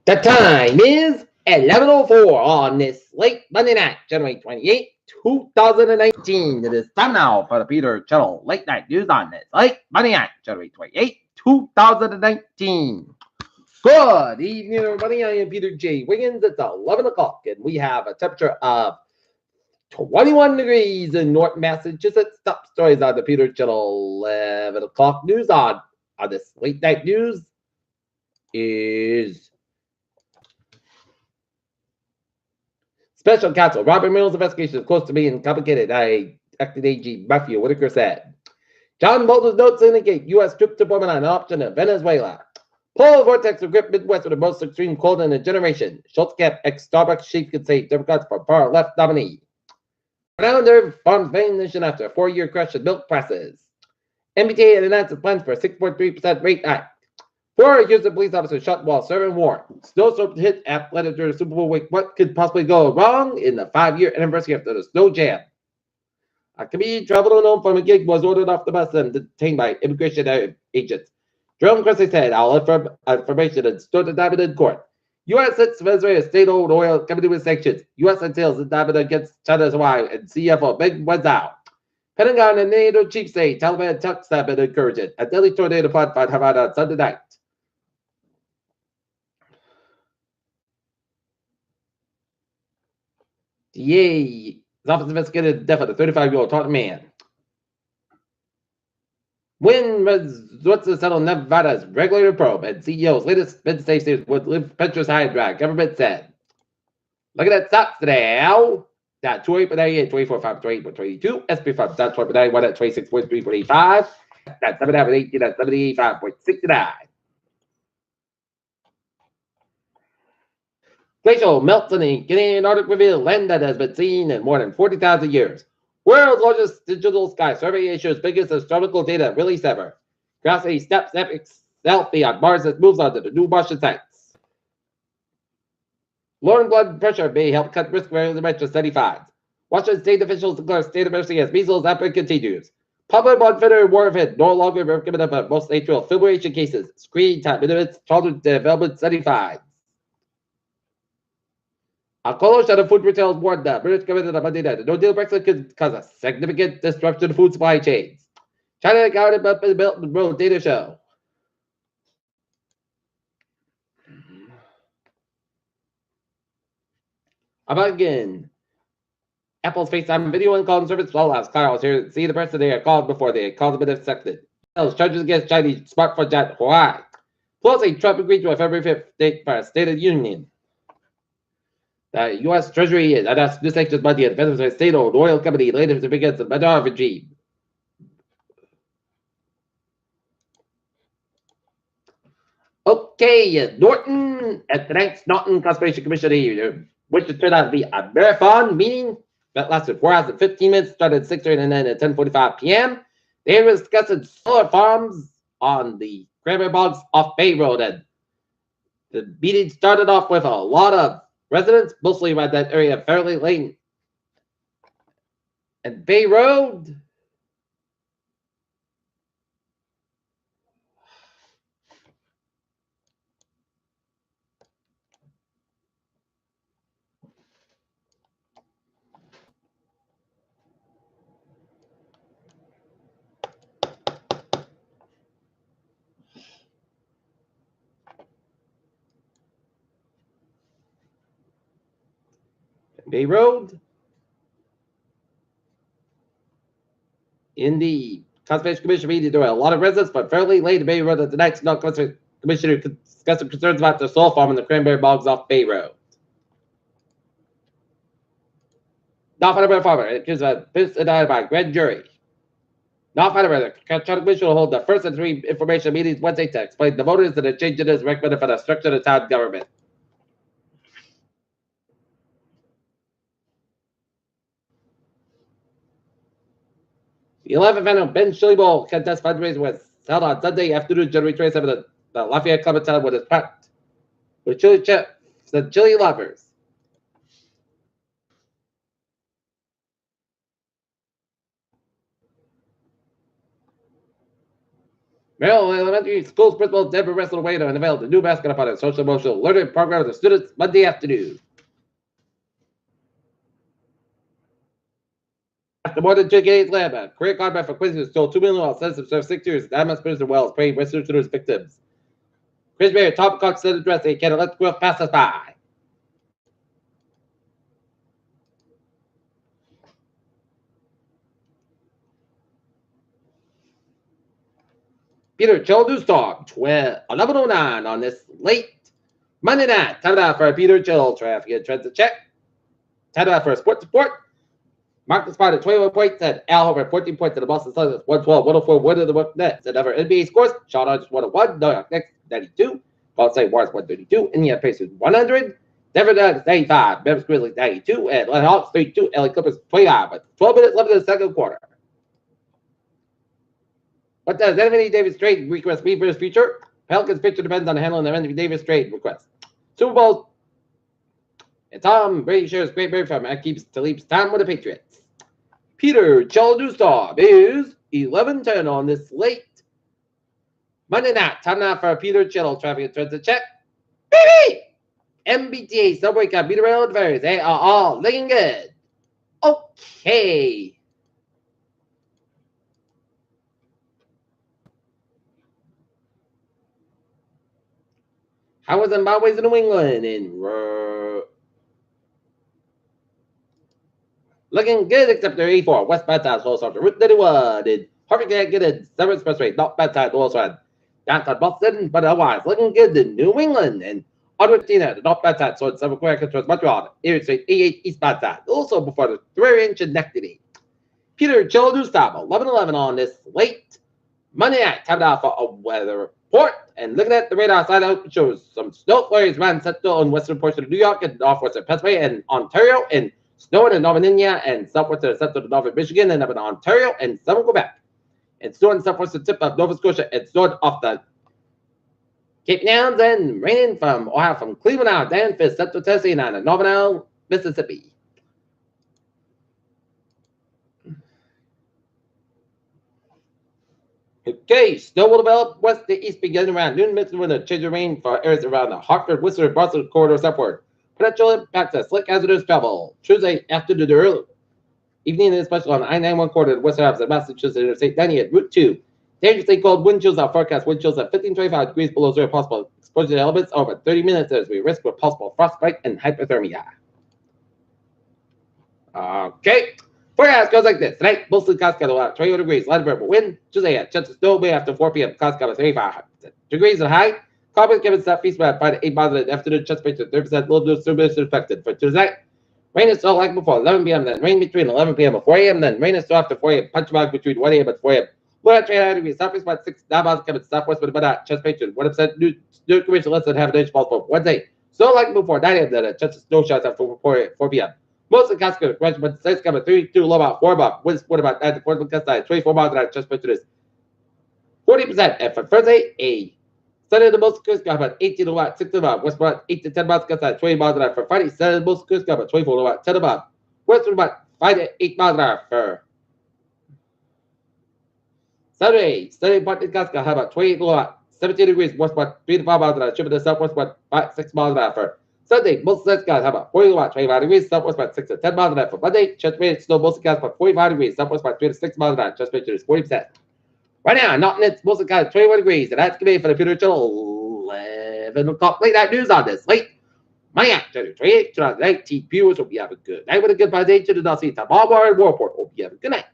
The time is 11:04 on this late Monday night, January 28th, 2019. It is time now for the Peter Channel Late Night News on this late Monday night, January 28th, 2019. Good evening, everybody. I am Peter J. Wiggins. It's 11 o'clock, and we have a temperature of 21 degrees in North Massachusetts. Top stories on the Peter Channel 11 o'clock news on this late night news is Special Counsel Robert Mills' investigation is close to being complicated, acting AG Matthew Whitaker said. John Bolton's notes indicate U.S. troops deployment on option in Venezuela. Polar vortex will grip Midwest with the most extreme cold in a generation. Schultz camp ex-Starbucks chief could say Democrats for far left nominee. Founder farms vain nation after a 4-year crash in milk prices. MBTA announced its plans for a 6.3% rate hike. 4 Houston police officers shot while serving warrant. Snowstorm hit Atlanta during the Super Bowl week. What could possibly go wrong in the 5-year anniversary after the snow jam? A comedian traveling home from a gig was ordered off the bus and detained by immigration agents. Jerome Christie said, "I'll information and stood indictment in court." U.S. hits Venezuela state-owned oil company with sanctions. U.S. entails indictment against China's Hawaii and CFO Big Wenzhou. Pentagon and NATO chiefs say Taliban tucks have been encouraging. A deadly tornado flood fight Havana on Sunday night. DA's office investigated the death of the 35-year-old Taunton man. When what's to settle Nevada's regulator probe and CEO's latest bid stations would live Petra's high and dry, government said. Look at that stocks today, Al. That 28.98, 24.5, 28.22, SP5, that's 12.91 at 26.345. That's 7.18, that's 75.69. Glacial melts in the Canadian Arctic reveal land that has been seen in more than 40,000 years. World's largest digital sky survey shows biggest astronomical data released ever. Curiosity steps epic selfie on Mars as moves on to the new Martian sites. Lowering blood pressure may help cut risk variants of mental study finds. Washington state officials declare state of emergency as measles outbreak continues. Public monitor warhead no longer recommended for most atrial fibrillation cases. Screen time limits childhood development study finds. A coalition of food retailers warned the British government on Monday night that no deal Brexit could cause a significant disruption to food supply chains. China guarded up in the Belt and Road data show. Again, Apple's FaceTime video and calling service well as Carl here see the person they are called before they called them accepted. Charges against Chinese smartphone giant Huawei. Plus, Trump agreed to a February 5th date for a State of the Union. The U.S. Treasury announced new sanctions Monday and Venezuela state-owned oil company later to begin the Maduro regime. Okay, Norton at tonight's Norton Conservation Commission, which turned out to be a marathon meeting that lasted 4 hours and 15 minutes, started at 6:30 and then at 10:45 p.m. They were discussing solar farms on the cranberry bogs off Bay Road, and the meeting started off with a lot of residents, mostly around that area of Fairleigh Lane and Bay Road. Bay Road. In the Conservation Commission meeting, there were a lot of residents, but fairly late in Bay Road that the next Conservation Commissioner discussed some concerns about the soil farm and the cranberry bogs off Bay Road. Not found by a farmer. It is a business indicted by a grand jury. Not found by the County Commission will hold the first of 3 information meetings Wednesday to explain the voters that the changes is recommended for the structure of the town government. The 11th annual Ben Chili Bowl contest fundraiser was held on Sunday afternoon, January 27th at the Lafayette Club in town with its packed with chili chips and chili lovers. Merrill Elementary School's principal Deborah wrestled away to unveil the new mascot upon a social emotional learning program with the students Monday afternoon. After more than 2 decades lab, career combat for quizzes stole $2 million while sentenced to serve 6 years. Diamond Spencer Wells praying restitution to his victims. Chris Mayer, top Cox said address, they can't let the world pass us by. Peter Chill News Talk, 11:09 on this late Monday night. Time out for Peter Chill traffic and transit check. Time out for sports report. Mark the spot at 21 points and Al Homer 14 points in the Boston Celtics 112, 104, 1 of the Nets. And other NBA scores, Sean Hodges 101, New York Knicks 92, Golden State Warriors 132, Indiana Pacers 100, Denver Nuggets 95, Memphis Grizzlies 92, and Atlanta Hawks 32, LA Clippers 25. But 12 minutes left in the second quarter. What does Anthony Davis trade request mean for his future? Pelicans future depends on handling the Anthony Davis trade request. Super Bowl. And Tom Brady shares great Barry from and keeps Talib's time with the Patriots. Peter Chill News Talk is 11:10 on this late Monday night. Time now for Peter Chill traffic and transit check. Baby! MBTA subway car beat around various. They are all looking good. Okay. How was Zimbabwe's in New England? Looking good, except they're 84. Westbound side, slow start to Route 31. And Harvey can't get it. 7 Expressway, not bad side, also had downtown Boston, but otherwise looking good in New England. And on 15, not bad side, so it's 7 quick towards Montreal. Erie Street, 88 eastbound side. Also before the 3-inch connectivity. Peter Chill News Time, 11:11 on this late Monday night. Time now for a weather report. And looking at the radar side out, it shows some snow flurries around central and western portion of New York and northwestern Pennsylvania and Ontario, and snowing in Northern India and southwestern central to northern Michigan and up in Ontario and southern Quebec. And snowing southwestern tip of Nova Scotia and snowing off the Cape Downs and raining from Ohio, from Cleveland out down to central Tennessee and on the Northern Isle, Mississippi. Okay, snow will develop west to east beginning around noon, mixed with a change of rain for areas around the Hartford, Worcester, and Boston corridors upward. Potential impacts of slick hazardous travel. Tuesday afternoon to early evening, especially on the I-91 corridor, western half of Massachusetts Interstate 98, Route 2. Dangerously cold wind chills are forecast. Wind chills at 15-25 degrees below zero. Possible exposure to elements over 30 minutes as we risk with possible frostbite and hypothermia. Okay. Forecast goes like this. Tonight, mostly clouds got about 21 degrees. Light variable wind. Tuesday at chance of snow. May after 4 p.m. Clouds got about 35 degrees and high. Clouds given southeast about 5 to 8 miles in the afternoon. Chance rate to 30%. Low to disturbance expected for Tuesday. Rain is still like before 11 p.m. Then rain between 11 p.m. and 4 a.m. Then rain is still after 4 a.m. Punch mark between 1 a.m. and 4 a.m. Low at 29 degrees. Southeast about 6 miles coming southwest with about chance rate to 1%. New commission less than half an inch possible. Wednesday. So like before 9 a.m. Then a chance of snow shots after 4 p.m. Most of the cats going to crash, but states coming 3-2, low about 4 about. Winds what about 9 to 4 gust side, 24 miles an hour, just to this. 40%. And for Thursday, a Sunday the most coast got about 18 about 6 about. West about 8 to 10 miles gust side, 20 miles an hour. For Friday, Sunday the most coast got about 24 about 10 about. West about 5 to 8 miles an hour. For Sunday partly gust got about 28 about 17 degrees. West about 3 to 5 miles an hour. Shipping to southwest about 6 miles an hour. For Sunday, most of the skies have about 40 about 25 degrees, southwest about 6 to 10 miles an hour. For Monday, chance rate snow, most of the skies about 45 degrees, southwest about 3 to 6 miles an hour. Chance rate is 40%. Right now, not it's most of the skies 21 degrees, and that's going to be for the future till 11 o'clock. Late night news on this late Monday afternoon, 28, 2019. Viewers, hope you have a good night with a good presentation, and I'll see you tomorrow morning. Hope you have a good night.